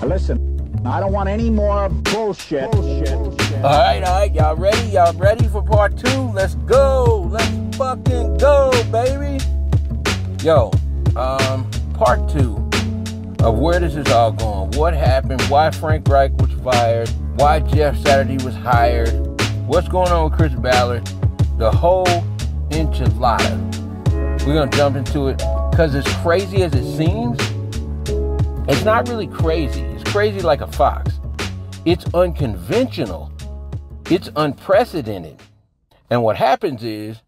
Listen, I don't want any more bullshit. All right, y'all ready? Y'all ready for part 2? Let's go. Let's fucking go, baby. Yo, part 2 of where this is all going. What happened? Why Frank Reich was fired? Why Jeff Saturday was hired? What's going on with Chris Ballard? The whole enchilada. We're gonna jump into it because as crazy as it seems, it's not really crazy. It's crazy like a fox. It's unconventional. It's unprecedented. And what happens is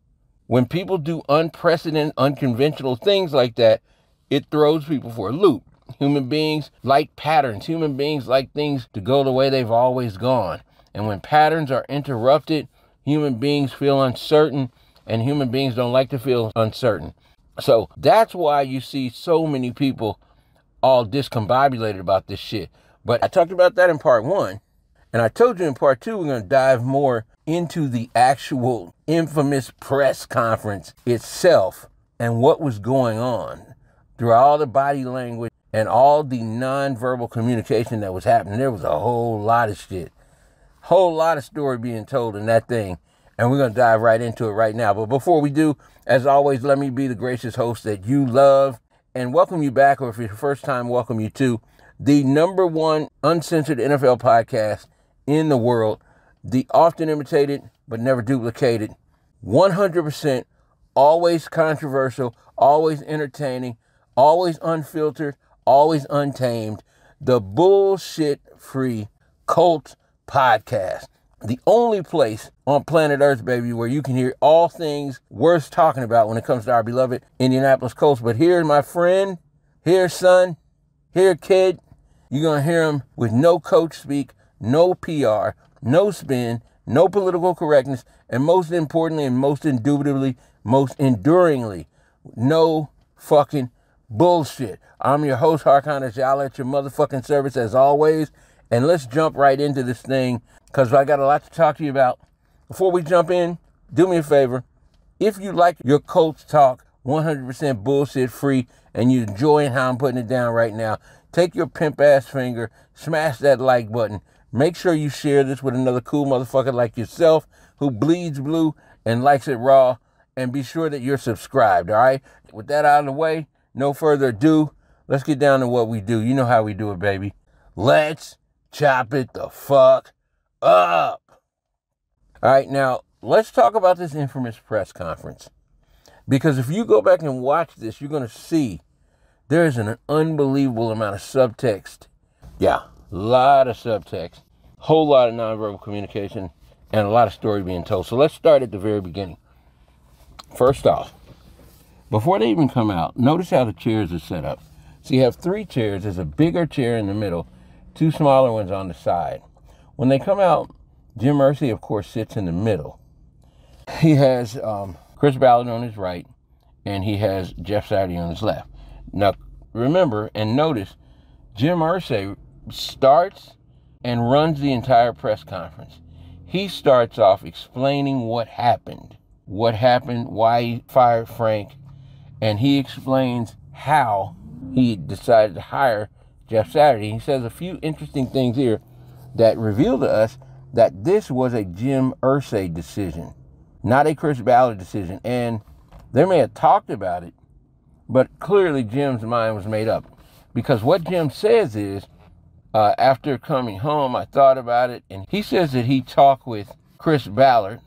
when people do unprecedented, unconventional things like that, it throws people for a loop. Human beings like patterns. Human beings like things to go the way they've always gone. And when patterns are interrupted, human beings feel uncertain, and human beings don't like to feel uncertain. So that's why you see so many people all discombobulated about this shit. But I talked about that in part 1. And I told you in part 2, we're going to dive more into the actual infamous press conference itself and what was going on through all the body language and all the nonverbal communication that was happening. There was a whole lot of shit. Whole lot of story being told in that thing. And we're going to dive right into it right now. But before we do, as always, let me be the gracious host that you love and welcome you back, or if it's your first time, welcome you to the #1 uncensored NFL podcast in the world, the often imitated but never duplicated, 100% always controversial, always entertaining, always unfiltered, always untamed, the bullshit-free Colts podcast. The only place on planet Earth, baby, where you can hear all things worth talking about when it comes to our beloved Indianapolis Colts. But here, my friend, here, son, here, kid, you're going to hear him with no coach speak, no PR, no spin, no political correctness, and most importantly and most indubitably, most enduringly, no fucking bullshit. I'm your host, Harkon Ajala, at your motherfucking service as always. And let's jump right into this thing because I got a lot to talk to you about. Before we jump in, do me a favor. If you like your Colts talk 100% bullshit free and you're enjoying how I'm putting it down right now, take your pimp ass finger, smash that like button. Make sure you share this with another cool motherfucker like yourself who bleeds blue and likes it raw. And be sure that you're subscribed, all right? With that out of the way, no further ado, let's get down to what we do. You know how we do it, baby. Let's chop it the fuck up. All right, now, let's talk about this infamous press conference. Because if you go back and watch this, you're going to see there's an unbelievable amount of subtext. Yeah, a lot of subtext. Whole lot of nonverbal communication and a lot of story being told. So let's start at the very beginning. First off, before they even come out, notice how the chairs are set up. So you have 3 chairs. There's a bigger chair in the middle, 2 smaller ones on the side. When they come out, Jim Irsay, of course, sits in the middle. He has Chris Ballard on his right, and he has Jeff Saturday on his left. Now, remember and notice, Jim Irsay starts and runs the entire press conference. He starts off explaining what happened, why he fired Frank, and he explains how he decided to hire Jeff Saturday. He says a few interesting things here that reveal to us that this was a Jim Irsay decision, not a Chris Ballard decision. And they may have talked about it, but clearly Jim's mind was made up. Because what Jim says is, after coming home, I thought about it, and he says that he talked with Chris Ballard,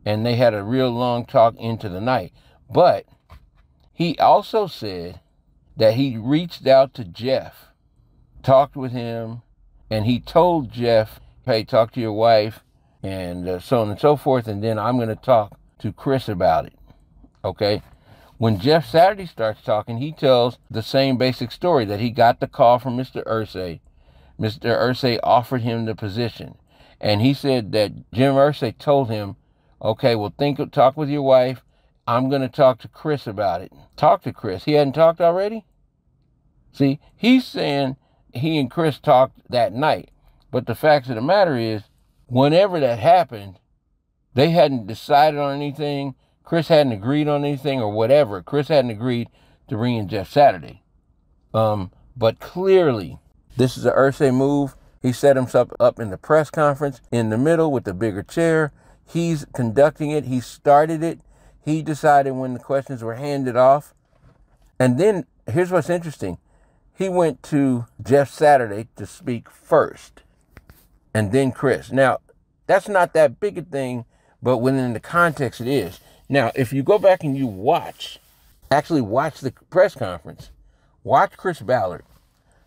and they had a real long talk into the night. But he also said that he reached out to Jeff, talked with him, and he told Jeff, hey, talk to your wife, and so on and so forth, and then I'm going to talk to Chris about it, okay? When Jeff Saturday starts talking, he tells the same basic story, that he got the call from Mr. Irsay. Mr. Irsay offered him the position, and he said that Jim Irsay told him, okay, well, talk with your wife. I'm going to talk to Chris about it. Talk to Chris. He hadn't talked already? See, he's saying he and Chris talked that night. But the fact of the matter is, whenever that happened, they hadn't decided on anything. Chris hadn't agreed on anything or whatever. Chris hadn't agreed to bring in Jeff Saturday. But clearly, This is an Irsay move. He set himself up in the press conference in the middle with the bigger chair. He's conducting it. He started it. He decided when the questions were handed off. And then here's what's interesting. He went to Jeff Saturday to speak first, and then Chris. Now, that's not that big a thing, but within the context it is. Now, if you go back and you actually watch the press conference, watch Chris Ballard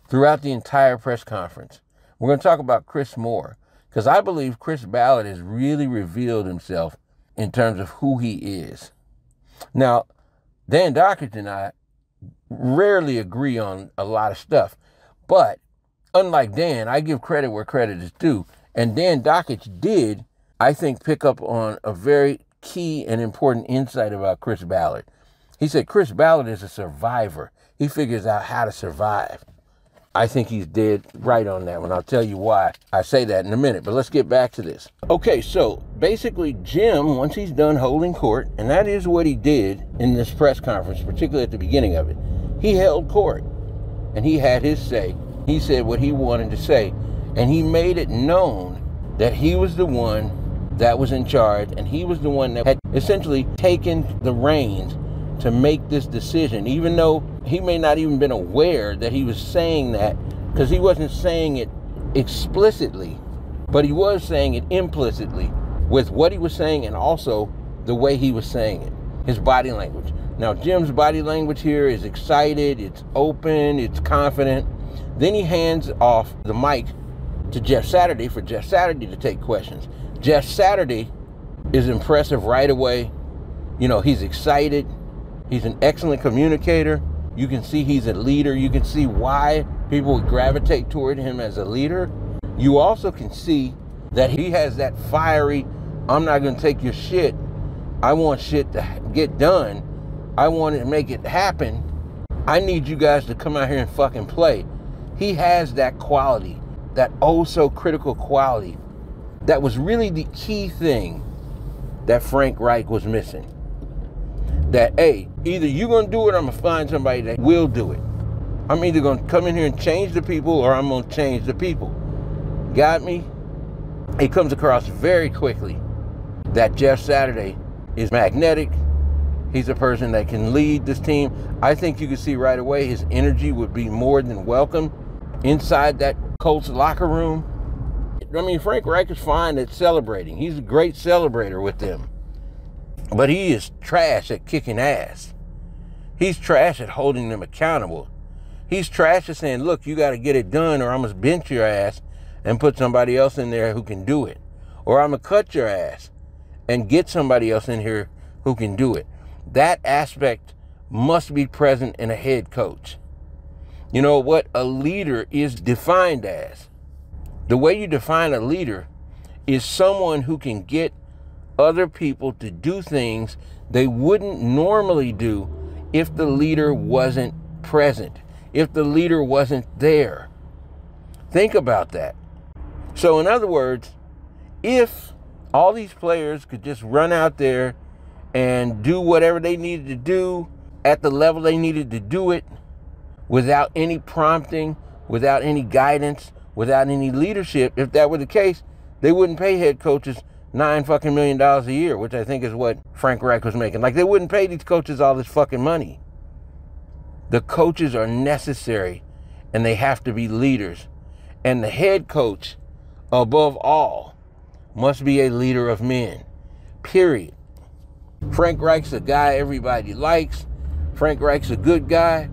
throughout the entire press conference. We're going to talk about Chris more, because I believe Chris Ballard has really revealed himself in terms of who he is. Now, Dan Dakich and I rarely agree on a lot of stuff, but unlike Dan, I give credit where credit is due. And Dan Dakich did, I think, pick up on a very key and important insight about Chris Ballard. He said Chris Ballard is a survivor. He figures out how to survive. I think he's dead right on that one. I'll tell you why I say that in a minute, but let's get back to this. Okay, so basically Jim, once he's done holding court, and that is what he did in this press conference, particularly at the beginning of it, he held court and he had his say. He said what he wanted to say, and he made it known that he was the one that was in charge, and he was the one that had essentially taken the reins to make this decision, even though he may not even been aware that he was saying that, because he wasn't saying it explicitly, but he was saying it implicitly with what he was saying and also the way he was saying it, his body language. Now, Jim's body language here is excited, it's open, it's confident. Then he hands off the mic to Jeff Saturday for Jeff Saturday to take questions. Jeff Saturday is impressive right away. You know, he's excited. He's an excellent communicator. You can see he's a leader. You can see why people would gravitate toward him as a leader. You also can see that he has that fiery, I'm not going to take your shit. I want shit to get done. I want to make it happen. I need you guys to come out here and fucking play. He has that quality, that oh so critical quality. That was really the key thing that Frank Reich was missing. That, hey, either you're going to do it or I'm going to find somebody that will do it. I'm either going to come in here and change the people or I'm going to change the people. Got me? It comes across very quickly that Jeff Saturday is magnetic. He's a person that can lead this team. I think you can see right away his energy would be more than welcome inside that Colts locker room. I mean, Frank Reich is fine at celebrating. He's a great celebrator with them. But he is trash at kicking ass. He's trash at holding them accountable. He's trash at saying, look, you got to get it done or I'm going to bench your ass and put somebody else in there who can do it. Or I'm going to cut your ass and get somebody else in here who can do it. That aspect must be present in a head coach. You know what a leader is defined as? The way you define a leader is someone who can get other people to do things they wouldn't normally do if the leader wasn't present, if the leader wasn't there. Think about that. So in other words, if all these players could just run out there and do whatever they needed to do at the level they needed to do it without any prompting, without any guidance, without any leadership, if that were the case, they wouldn't pay head coaches $9 fucking million a year, which I think is what Frank Reich was making. Like, they wouldn't pay these coaches all this fucking money. The coaches are necessary and they have to be leaders. And the head coach, above all, must be a leader of men. Period. Frank Reich's a guy everybody likes. Frank Reich's a good guy.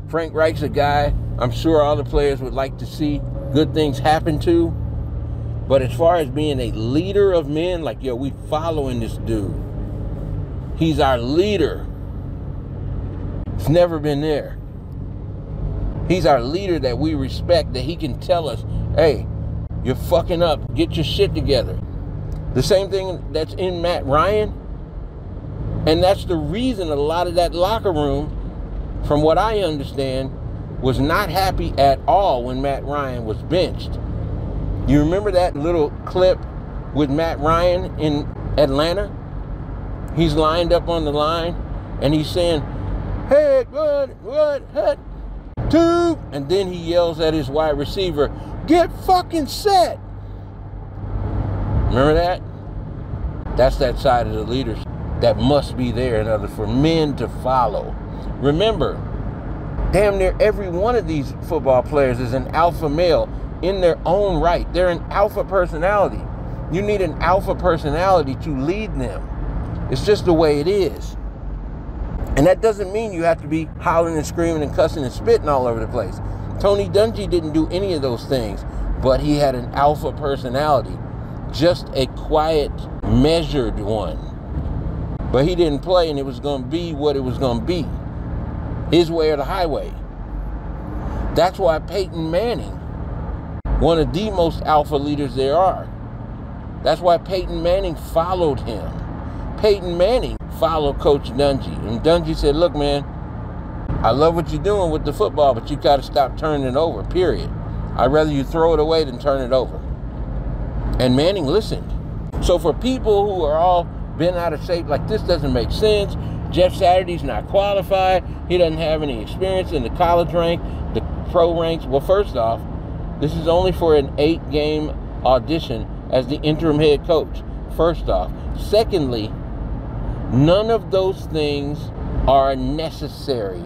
Frank Reich's a guy I'm sure all the players would like to see good things happen to. But as far as being a leader of men, like, yo, we following this dude. He's our leader. It's never been there. He's our leader that we respect, that he can tell us, hey, you're fucking up. Get your shit together. The same thing that's in Matt Ryan. And that's the reason a lot of that locker room, from what I understand, was not happy at all when Matt Ryan was benched. You remember that little clip with Matt Ryan in Atlanta? He's lined up on the line and he's saying, hey, what? 2, and then he yells at his wide receiver, get fucking set. Remember that? That's that side of the leadership that must be there in order for men to follow. Remember, damn near every one of these football players is an alpha male in their own right. They're an alpha personality. You need an alpha personality to lead them. It's just the way it is. And that doesn't mean you have to be hollering and screaming and cussing and spitting all over the place. Tony Dungy didn't do any of those things, but he had an alpha personality, just a quiet, measured one. But he didn't play, and it was going to be what it was going to be. His way or the highway. That's why Peyton Manning, one of the most alpha leaders there are. That's why Peyton Manning followed him. Peyton Manning followed Coach Dungy. And Dungy said, look, man, I love what you're doing with the football, but you got to stop turning it over, period. I'd rather you throw it away than turn it over. And Manning listened. So for people who are all bent out of shape, like this doesn't make sense, Jeff Saturday's not qualified, he doesn't have any experience in the college rank, the pro ranks. Well, first off, this is only for an 8-game audition as the interim head coach. First off. Secondly, none of those things are necessary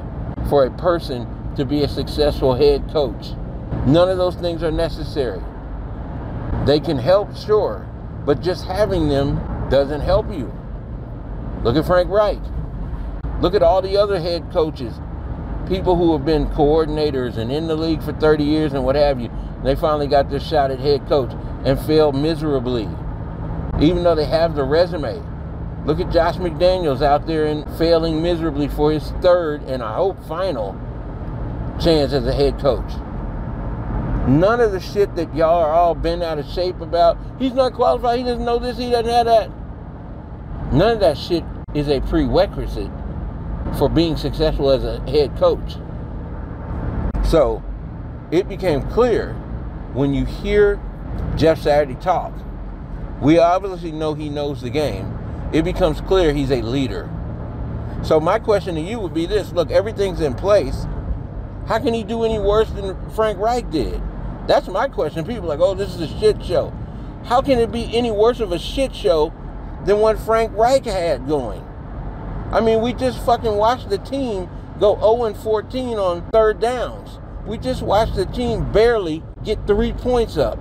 for a person to be a successful head coach. None of those things are necessary. They can help, sure, but just having them doesn't help you. Look at Frank Reich. Look at all the other head coaches, people who have been coordinators and in the league for 30 years and what have you. They finally got their shot at head coach and failed miserably, even though they have the resume. Look at Josh McDaniels out there and failing miserably for his 3rd and I hope final chance as a head coach. None of the shit that y'all are all bent out of shape about, he's not qualified, he doesn't know this, he doesn't have that. None of that shit is a prerequisite for being successful as a head coach. So it became clear when you hear Jeff Saturday talk, we obviously know he knows the game. It becomes clear he's a leader. So my question to you would be this, look, everything's in place. How can he do any worse than Frank Reich did? That's my question. People are like, oh, this is a shit show. How can it be any worse of a shit show than what Frank Reich had going? I mean, we just fucking watched the team go 0-14 on 3rd downs. We just watched the team barely get 3 points up.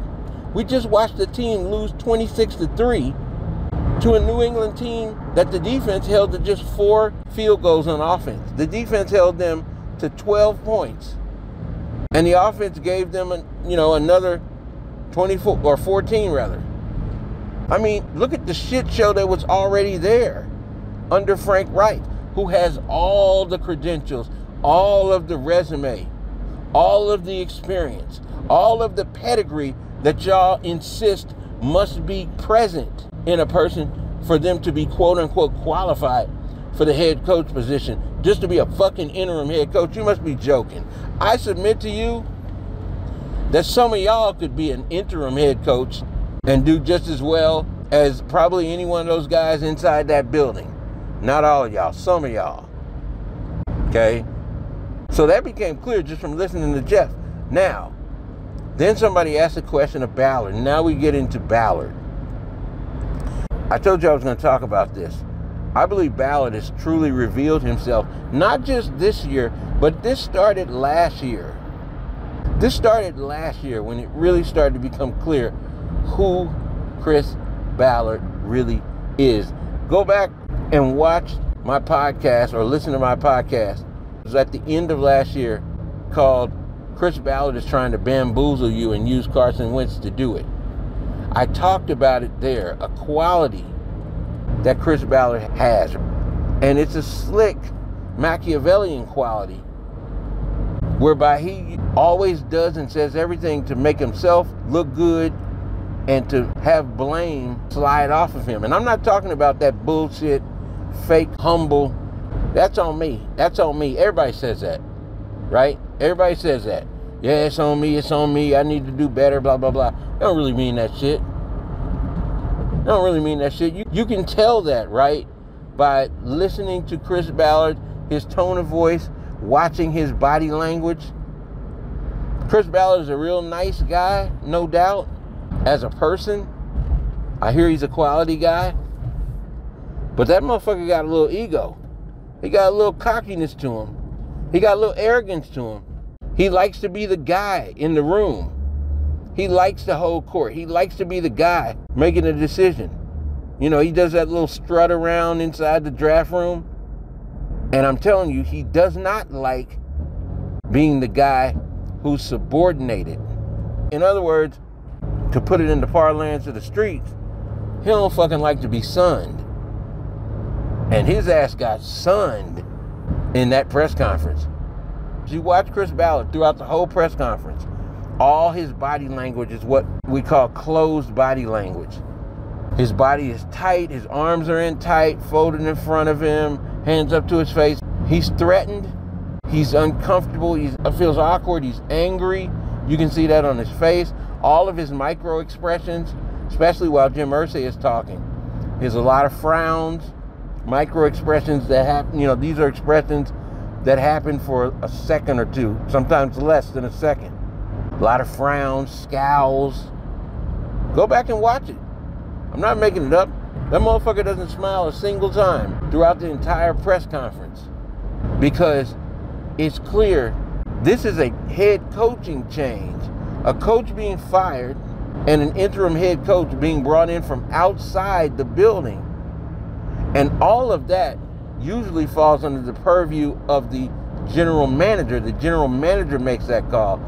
We just watched the team lose 26-3 to a New England team that the defense held to just 4 field goals on offense. The defense held them to 12 points. And the offense gave them, another 24 or 14 rather. I mean, look at the shit show that was already there under Frank Reich, who has all the credentials, all of the resume, all of the experience, all of the pedigree that y'all insist must be present in a person for them to be quote unquote qualified for the head coach position, just to be a fucking interim head coach. You must be joking. I submit to you that some of y'all could be an interim head coach and do just as well as probably any one of those guys inside that building. Not all of y'all, some of y'all. Okay? So that became clear just from listening to Jeff. Now, then somebody asked a question of Ballard. Now we get into Ballard. I told you I was going to talk about this. I believe Ballard has truly revealed himself, not just this year, but this started last year. This started last year when it really started to become clear who Chris Ballard really is. Go back and watch my podcast or listen to my podcast. It was at the end of last year called Chris Ballard is Trying to Bamboozle You and Use Carson Wentz to Do It. I talked about it there, a quality that Chris Ballard has. And it's a slick Machiavellian quality whereby he always does and says everything to make himself look good and to have blame slide off of him. And I'm not talking about that bullshit, fake, humble. That's on me. That's on me. Everybody says that, right? Everybody says that. Yeah, it's on me. It's on me. I need to do better, blah, blah, blah. They don't really mean that shit. They don't really mean that shit. You can tell that, right? By listening to Chris Ballard, his tone of voice, watching his body language. Chris Ballard is a real nice guy, no doubt. As a person, I hear he's a quality guy. But that motherfucker got a little ego. He got a little cockiness to him. He got a little arrogance to him. He likes to be the guy in the room. He likes to hold court. He likes to be the guy making a decision. You know, he does that little strut around inside the draft room. And I'm telling you, he does not like being the guy who's subordinated. In other words, to put it in the parlance of the streets, he don't fucking like to be sunned. And his ass got sunned in that press conference. You watch Chris Ballard throughout the whole press conference. All his body language is what we call closed body language. His body is tight, his arms are in tight, folded in front of him, hands up to his face. He's threatened, he's uncomfortable, he feels awkward, he's angry. You can see that on his face. All of his micro expressions, especially while Jim Irsay is talking. There's a lot of frowns, micro expressions that happen. You know, these are expressions that happen for a second or two, sometimes less than a second. A lot of frowns, scowls. Go back and watch it. I'm not making it up. That motherfucker doesn't smile a single time throughout the entire press conference, because it's clear this is a head coaching change. A coach being fired and an interim head coach being brought in from outside the building. And all of that usually falls under the purview of the general manager. The general manager makes that call.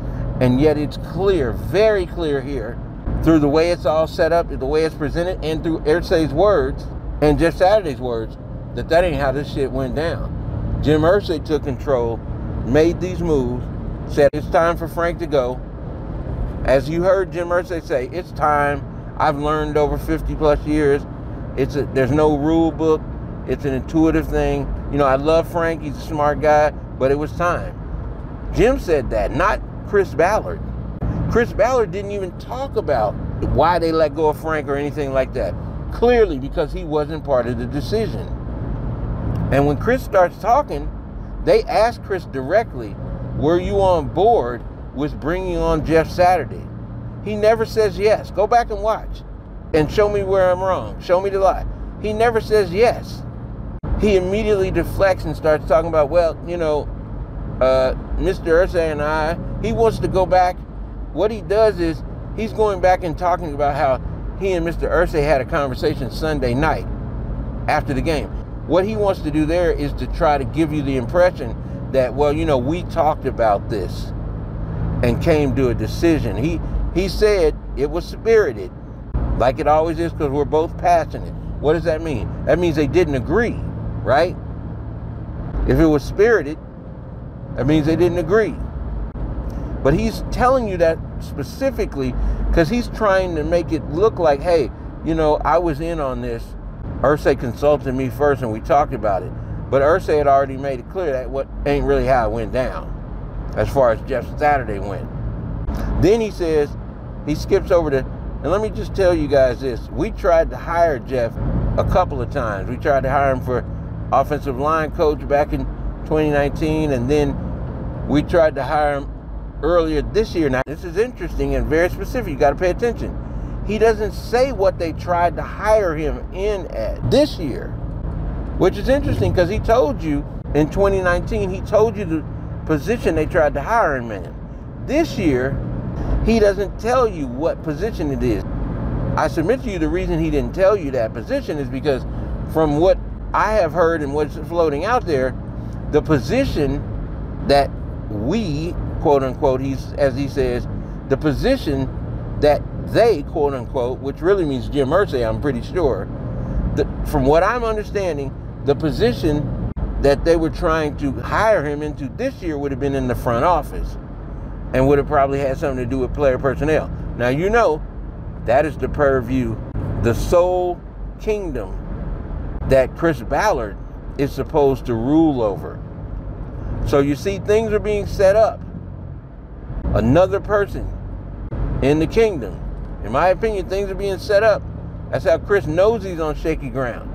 And yet it's clear, very clear here, through the way it's all set up, the way it's presented, and through Irsay's words and Jeff Saturday's words, that ain't how this shit went down. Jim Irsay took control, made these moves, said it's time for Frank to go. As you heard Jim Irsay say, it's time. I've learned over 50 plus years. There's no rule book. It's an intuitive thing. You know, I love Frank. He's a smart guy, but it was time. Jim said that, not Chris Ballard. Chris Ballard didn't even talk about why they let go of Frank or anything like that. Clearly, because he wasn't part of the decision. And when Chris starts talking, they ask Chris directly, were you on board with bringing on Jeff Saturday? He never says yes. Go back and watch and show me where I'm wrong. Show me the lie. He never says yes. He immediately deflects and starts talking about, well, you know, Mr. Irsay and I, he wants to go back. What he does is he's going back and talking about how he and Mr. Irsay had a conversation Sunday night after the game. What he wants to do there is to try to give you the impression that, well, you know, we talked about this and came to a decision. He said it was spirited, like it always is, because we're both passionate. What does that mean? That means they didn't agree, right? If it was spirited, that means they didn't agree. But he's telling you that specifically because he's trying to make it look like, hey, you know, I was in on this. Irsay consulted me first and we talked about it. But Irsay had already made it clear that what ain't really how it went down as far as Jeff Saturday went. Then he says, he skips over to, and let me just tell you guys this. We tried to hire Jeff a couple of times. We tried to hire him for offensive line coach back in 2019, and then we tried to hire him earlier this year. Now, this is interesting and very specific. You got to pay attention. He doesn't say what they tried to hire him in at this year, which is interesting because he told you in 2019, he told you the position they tried to hire him in. This year, he doesn't tell you what position it is. I submit to you the reason he didn't tell you that position is because from what I have heard and what's floating out there, the position that we, quote unquote, as he says, the position that they, quote unquote, which really means Jim Irsay, I'm pretty sure, from what I'm understanding, the position that they were trying to hire him into this year would have been in the front office and would have probably had something to do with player personnel. Now, you know, that is the purview, the sole kingdom that Chris Ballard is supposed to rule over. So you see, things are being set up. Another person in the kingdom. In my opinion, things are being set up. That's how Chris knows he's on shaky ground.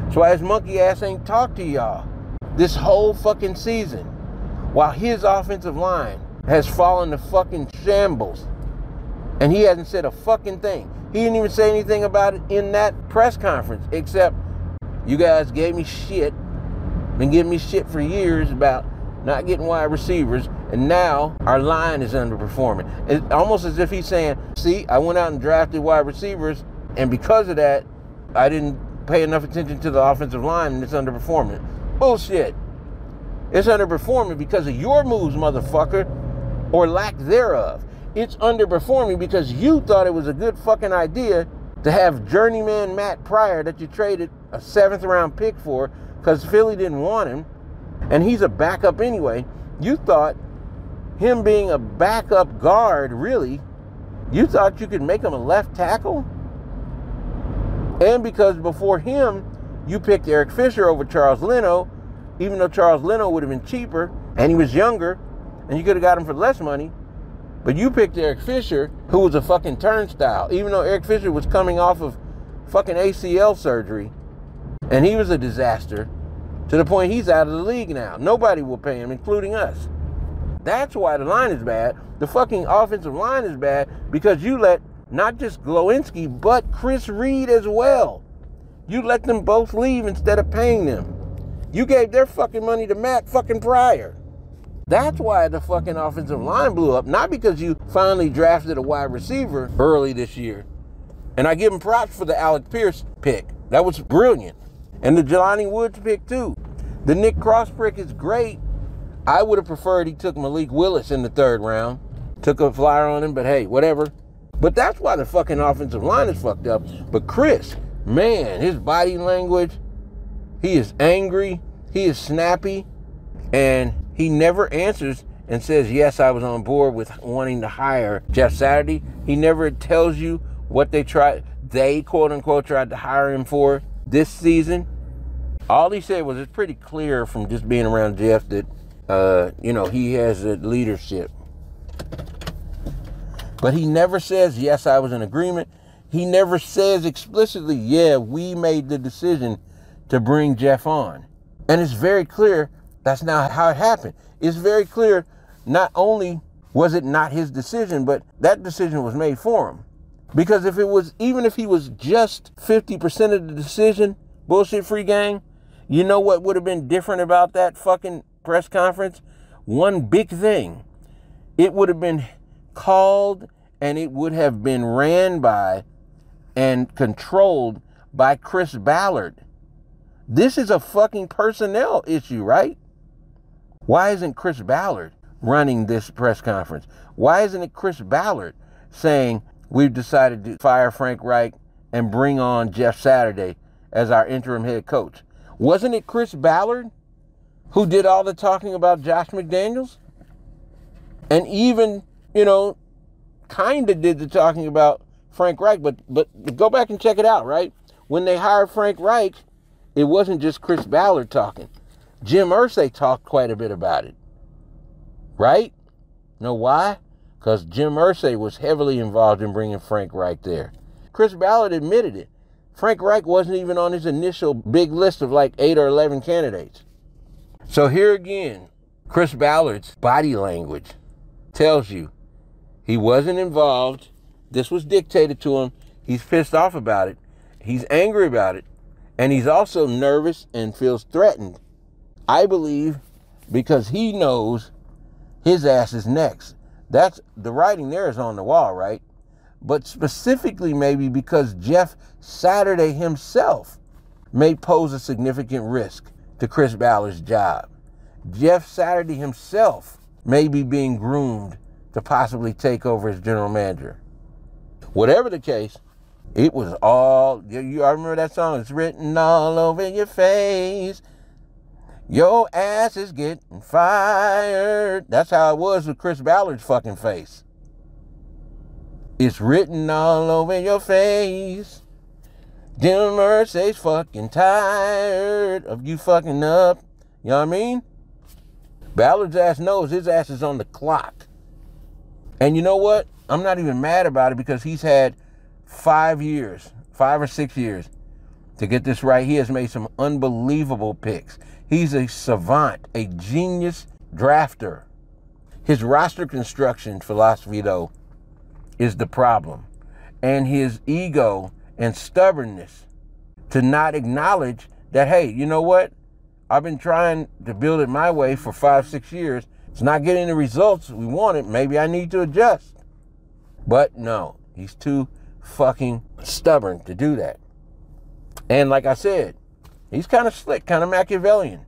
That's why his monkey ass ain't talked to y'all this whole fucking season. While his offensive line has fallen to fucking shambles. And he hasn't said a fucking thing. He didn't even say anything about it in that press conference, except you guys gave me shit, been giving me shit for years about not getting wide receivers, and now our line is underperforming. It's almost as if he's saying, see, I went out and drafted wide receivers, and because of that, I didn't pay enough attention to the offensive line, and it's underperforming. Bullshit. It's underperforming because of your moves, motherfucker, or lack thereof. It's underperforming because you thought it was a good fucking idea to have journeyman Matt Pryor that you traded a 7th round pick for because Philly didn't want him, and he's a backup anyway. You thought him being a backup guard, really, you thought you could make him a left tackle? And because before him, you picked Eric Fisher over Charles Leno, even though Charles Leno would have been cheaper, and he was younger, and you could have got him for less money. But you picked Eric Fisher, who was a fucking turnstile, even though Eric Fisher was coming off of fucking ACL surgery, and he was a disaster, to the point he's out of the league now. Nobody will pay him, including us. That's why the line is bad. The fucking offensive line is bad because you let not just Glowinski, but Chris Reed as well. You let them both leave instead of paying them. You gave their fucking money to Matt fucking Pryor. That's why the fucking offensive line blew up, not because you finally drafted a wide receiver early this year. And I give him props for the Alec Pierce pick. That was brilliant. And the Jelani Woods pick too. The Nick Cross pick is great. I would have preferred he took Malik Willis in the 3rd round. Took a flyer on him, but hey, whatever. But that's why the fucking offensive line is fucked up. But Chris, man, his body language, he is angry, he is snappy, and he never answers and says, yes, I was on board with wanting to hire Jeff Saturday. He never tells you what they quote unquote tried to hire him for this season. All he said was, it's pretty clear from just being around Jeff that, he has a leadership. But he never says, yes, I was in agreement. He never says explicitly, yeah, we made the decision to bring Jeff on. And it's very clear that's not how it happened. It's very clear not only was it not his decision, but that decision was made for him. Because even if he was just 50% of the decision, bullshit free gang, you know what would have been different about that fucking press conference? One big thing. It would have been called and it would have been ran by and controlled by Chris Ballard. This is a fucking personnel issue, right? Why isn't Chris Ballard running this press conference? Why isn't it Chris Ballard saying, we've decided to fire Frank Reich and bring on Jeff Saturday as our interim head coach? Wasn't it Chris Ballard who did all the talking about Josh McDaniels? And even, kind of did the talking about Frank Reich, but go back and check it out, right? When they hired Frank Reich, it wasn't just Chris Ballard talking. Jim Irsay talked quite a bit about it, right? Know why? Because Jim Irsay was heavily involved in bringing Frank Reich there. Chris Ballard admitted it. Frank Reich wasn't even on his initial big list of like 8 or 11 candidates. So here again, Chris Ballard's body language tells you he wasn't involved. This was dictated to him. He's pissed off about it. He's angry about it. And he's also nervous and feels threatened. I believe because he knows his ass is next. That's the writing there is on the wall, right? But specifically maybe because Jeff Saturday himself may pose a significant risk to Chris Ballard's job. Jeff Saturday himself may be being groomed to possibly take over as general manager. Whatever the case, it was all, I remember that song, it's written all over your face. Your ass is getting fired. That's how it was with Chris Ballard's fucking face. It's written all over your face. Jim Irsay's fucking tired of you fucking up. You know what I mean? Ballard's ass knows his ass is on the clock. And you know what? I'm not even mad about it because he's had 5 or 6 years to get this right. He has made some unbelievable picks. He's a savant, a genius drafter. His roster construction philosophy, though, is the problem. And his ego and stubbornness to not acknowledge that, hey, you know what? I've been trying to build it my way for 5-6 years. It's not getting the results we wanted. Maybe I need to adjust. But no, he's too fucking stubborn to do that. And like I said, he's kind of slick, kind of Machiavellian.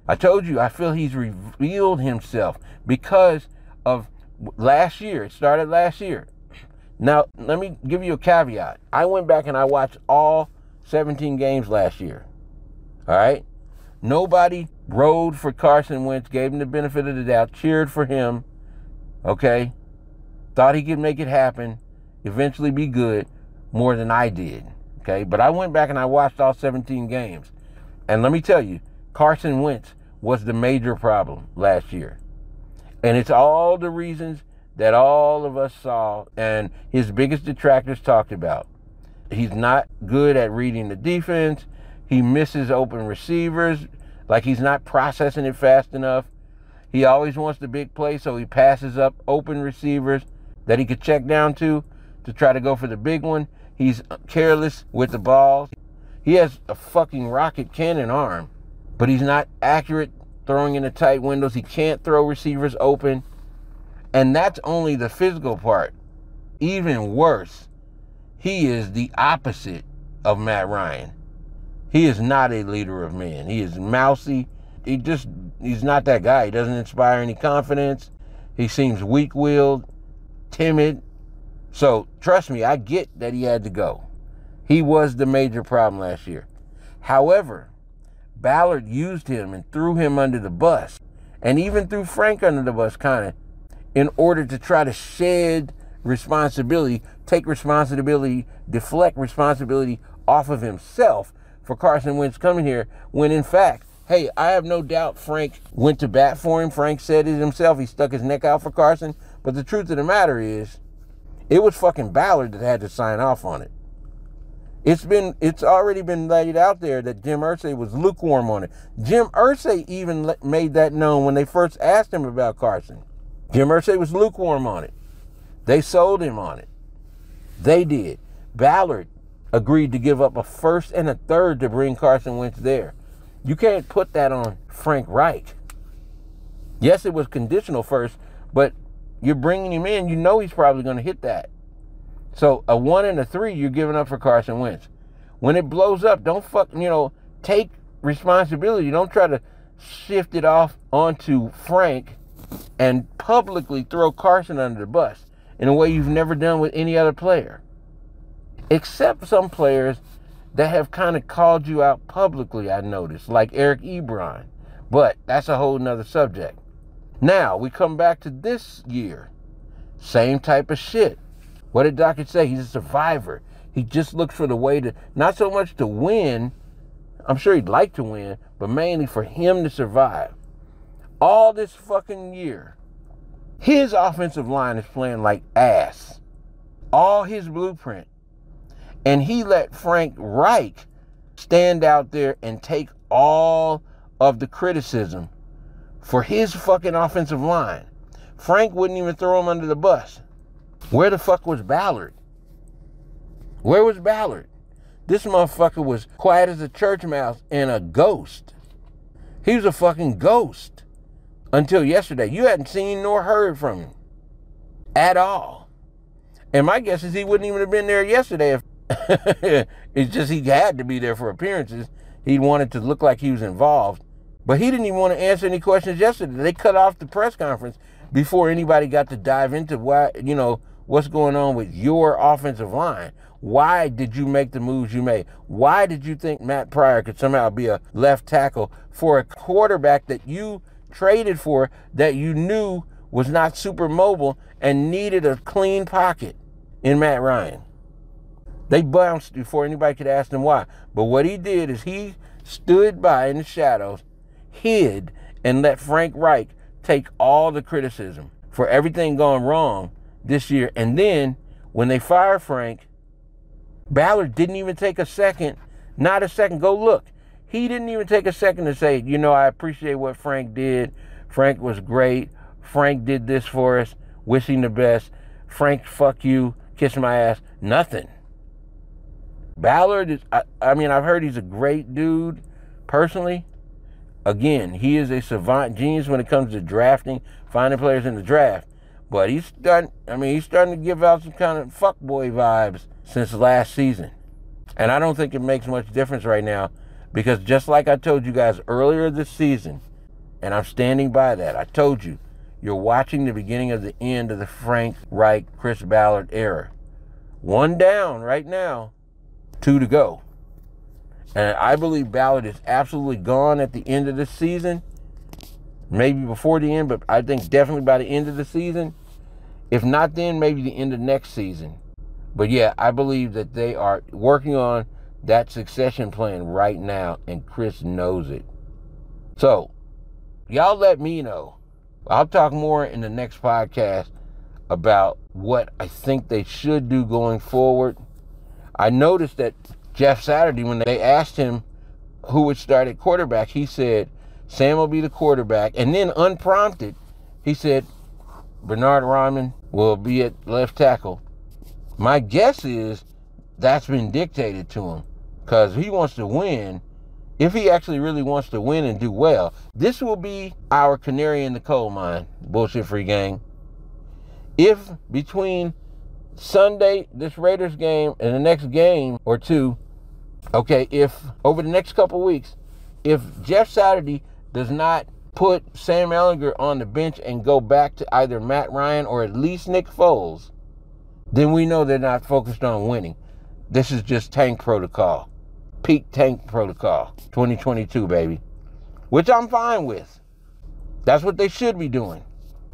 I told you, I feel he's revealed himself because of last year. It started last year. Now, let me give you a caveat. I went back and I watched all 17 games last year. All right? Nobody rode for Carson Wentz, gave him the benefit of the doubt, cheered for him, okay? Thought he could make it happen, eventually be good, more than I did, okay? But I went back and I watched all 17 games. And let me tell you, Carson Wentz was the major problem last year. And it's all the reasons that all of us saw and his biggest detractors talked about. He's not good at reading the defense. He misses open receivers, like he's not processing it fast enough. He always wants the big play, so he passes up open receivers that he could check down to try to go for the big one. He's careless with the ball. He has a fucking rocket cannon arm, but he's not accurate throwing in the tight windows. He can't throw receivers open. And that's only the physical part. Even worse, he is the opposite of Matt Ryan. He is not a leader of men. He is mousy. He's not that guy. He doesn't inspire any confidence. He seems weak-willed, timid. So, trust me, I get that he had to go. He was the major problem last year. However, Ballard used him and threw him under the bus, and even threw Frank under the bus, kind of, in order to try to shed responsibility, take responsibility, deflect responsibility off of himself for Carson Wentz coming here, when in fact, hey, I have no doubt Frank went to bat for him. Frank said it himself. He stuck his neck out for Carson. But the truth of the matter is, it was fucking Ballard that had to sign off on it. It's already been laid out there that Jim Irsay was lukewarm on it. Jim Irsay even made that known when they first asked him about Carson. Jim Irsay was lukewarm on it. They sold him on it. They did. Ballard agreed to give up a first and a third to bring Carson Wentz there. You can't put that on Frank Reich. Yes, it was conditional first, but you're bringing him in, you know he's probably going to hit that. So a 1 and a 3 you're giving up for Carson Wentz. When it blows up, don't take responsibility. Don't try to shift it off onto Frank and publicly throw Carson under the bus in a way you've never done with any other player. Except some players that have kind of called you out publicly, I noticed, like Eric Ebron. But that's a whole nother subject. Now, we come back to this year. Same type of shit. What did Dockett say? He's a survivor. He just looks for the way to, not so much to win, I'm sure he'd like to win, but mainly for him to survive. All this fucking year, his offensive line is playing like ass. All his blueprint. And he let Frank Reich stand out there and take all of the criticism for his fucking offensive line. Frank wouldn't even throw him under the bus. Where the fuck was Ballard? Where was Ballard? This motherfucker was quiet as a church mouse and a ghost. He was a fucking ghost until yesterday. You hadn't seen nor heard from him at all. And my guess is he wouldn't even have been there yesterday if it's just he had to be there for appearances. He wanted to look like he was involved. But he didn't even want to answer any questions yesterday. They cut off the press conference before anybody got to dive into why, what's going on with your offensive line. Why did you make the moves you made? Why did you think Matt Pryor could somehow be a left tackle for a quarterback that you traded for, that you knew was not super mobile and needed a clean pocket in Matt Ryan? They bounced before anybody could ask them why. But what he did is he stood by in the shadows, hid, and let Frank Reich take all the criticism for everything going wrong this year. And then when they fired Frank, Ballard didn't even take a second, not a second, go look. He didn't even take a second to say, I appreciate what Frank did. Frank was great. Frank did this for us. Wish him the best. Frank, fuck you. Kiss my ass. Nothing. Ballard is, I mean, I've heard he's a great dude, personally. Again, he is a savant genius when it comes to drafting, finding players in the draft. But he's starting to give out some kind of fuckboy vibes since last season. And I don't think it makes much difference right now, because just like I told you guys earlier this season, and I'm standing by that, I told you, you're watching the beginning of the end of the Frank Reich, Chris Ballard era. 1 down right now, 2 to go. And I believe Ballard is absolutely gone at the end of the season. Maybe before the end, but I think definitely by the end of the season. If not then, maybe the end of next season. But yeah, I believe that they are working on that succession plan right now, and Chris knows it. So, y'all let me know. I'll talk more in the next podcast about what I think they should do going forward. I noticed that Jeff Saturday, when they asked him who would start at quarterback, he said Sam will be the quarterback. And then unprompted, he said Bernhard Raimann will be at left tackle. My guess is that's been dictated to him, because he wants to win. If he actually really wants to win and do well, this will be our canary in the coal mine, Bullshit Free Gang. If between Sunday, this Raiders game, and the next game or two, okay, if over the next couple weeks, if Jeff Saturday does not put Sam Ehlinger on the bench and go back to either Matt Ryan or at least Nick Foles, then we know they're not focused on winning. This is just tank protocol. Peak tank protocol. 2022, baby. Which I'm fine with. That's what they should be doing.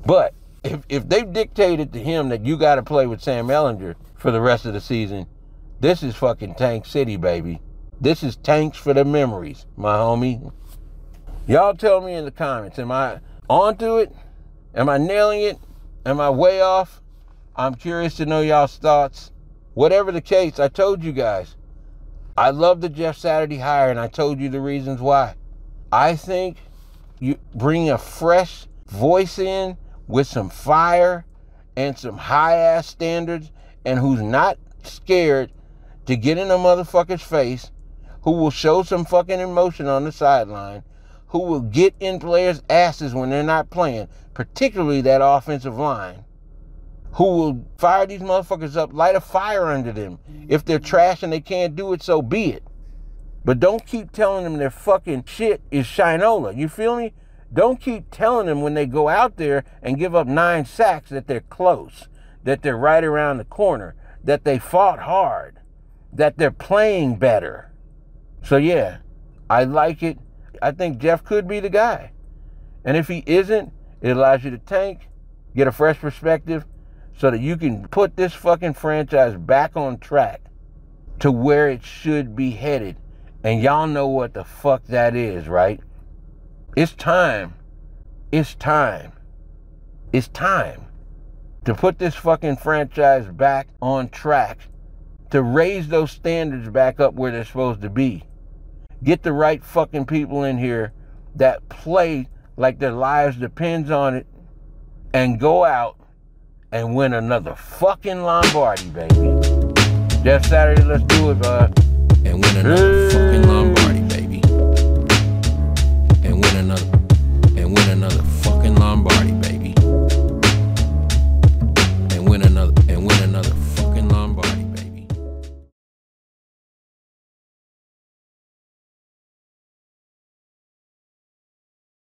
But if they've dictated to him that you got to play with Sam Ehlinger for the rest of the season, this is fucking Tank City, baby. This is tanks for the memories, my homie. Y'all tell me in the comments, am I onto it? Am I nailing it? Am I way off? I'm curious to know y'all's thoughts. Whatever the case, I told you guys, I love the Jeff Saturday hire, and I told you the reasons why. I think you bring a fresh voice in with some fire and some high-ass standards, and who's not scared to get in a motherfucker's face, who will show some fucking emotion on the sideline, who will get in players' asses when they're not playing, particularly that offensive line, who will fire these motherfuckers up, light a fire under them. If they're trash and they can't do it, so be it. But don't keep telling them their fucking shit is Shinola. You feel me? Don't keep telling them when they go out there and give up 9 sacks that they're close, that they're right around the corner, that they fought hard, that they're playing better. So yeah, I like it. I think Jeff could be the guy. And if he isn't, it allows you to tank, get a fresh perspective, so that you can put this fucking franchise back on track to where it should be headed. And y'all know what the fuck that is, right? It's time. It's time. It's time to put this fucking franchise back on track, to raise those standards back up where they're supposed to be. Get the right fucking people in here that play like their lives depends on it, and go out and win another fucking Lombardi, baby. Jeff Saturday, let's do it, bud. And win another fucking Lombardi, baby. And win another